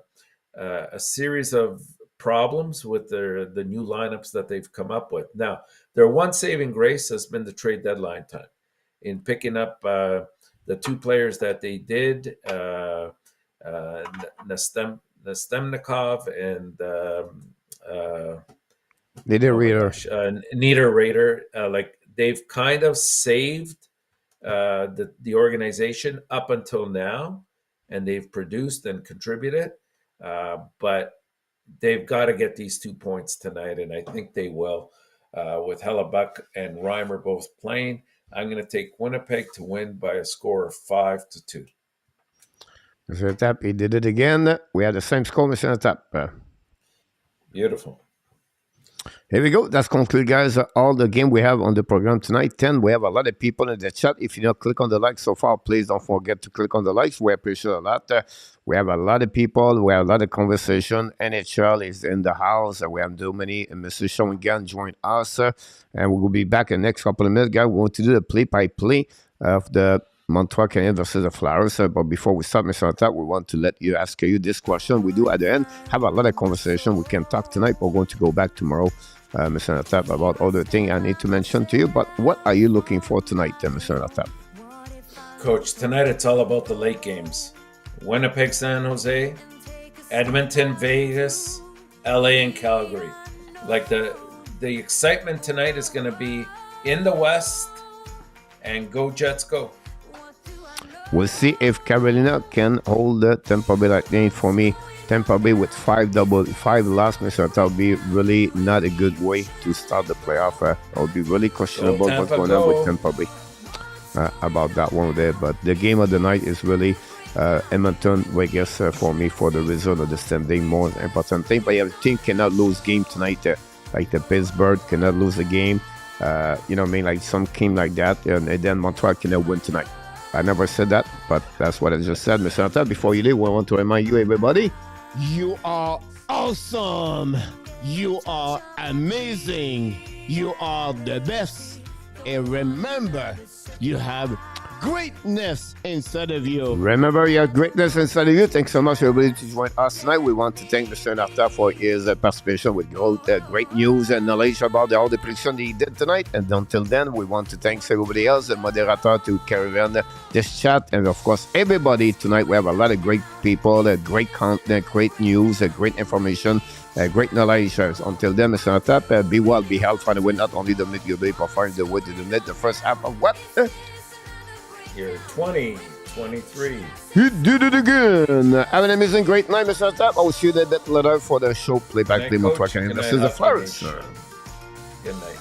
series of problems with the new lineups that they've come up with. Now, their one saving grace has been the trade deadline time in picking up the two players that they did, Nestemnikov and Niederreiter. Like, they've kind of saved the organization up until now, and they've produced and contributed. But they've got to get these 2 points tonight, and I think they will. With Hellebuck and Reimer both playing, I'm going to take Winnipeg to win by a score of 5-2. Mr. Tap, he did it again. We had the same score, Mr. Tap. Beautiful. Here we go. That's conclude, guys. All the game we have on the program tonight. 10. We have a lot of people in the chat. If you don't click on the like so far, please don't forget to click on the likes. We appreciate a lot. We have a lot of people. We have a lot of conversation. NHL is in the house. We have Dominique and Mr. Shawinigan join us. And we will be back in the next couple of minutes, guys. We want to do the play-by-play of the Montreal Canadiens versus the Flyers. But before we start, Mr. Tap, we want to let you ask you this question. We do at the end have a lot of conversation. We can talk tonight. We're going to go back tomorrow, Mr. Tap, about other things I need to mention to you. But what are you looking for tonight, Mr. Tap? Coach, tonight it's all about the late games. Winnipeg, San Jose, Edmonton, Vegas, LA, and Calgary. Like, the excitement tonight is going to be in the West, and go Jets, go. We'll see if Carolina can hold the Tampa Bay Lightning. For me, Tampa Bay with 5 last, Mr. That would be really not a good way to start the playoff. It would be really questionable what's going on with Tampa Bay about that one there. But the game of the night is really Edmonton, Vegas for me, for the result of the standing, more important thing. But yeah, the team cannot lose game tonight. Like the Pittsburgh cannot lose a game. You know what I mean? Like some team like that. And then Montreal cannot win tonight. I never said that, but that's what I just said, Mr. Anta. Before you leave, we want to remind you, everybody, you are awesome. You are amazing. You are the best. And remember, you have greatness inside of you. Remember, you have greatness inside of you. Thanks so much, everybody, to join us tonight. We want to thank Mr. Anta for his participation with great news and knowledge about all the prediction he did tonight. And until then, we want to thank everybody else, the moderator, to carry on this chat. And of course, everybody tonight. We have a lot of great people, great content, great news, great information, great knowledge. Until then, Mr. Anta, be well, be healthy, find a way not only the minute you'll be performing the way to the net, the first half of what? Year 2023. You did it again. Have an amazing, great night, Mr. Tap. I'll see you a bit later for the show Playback Play Montreal. This is the first. Good night.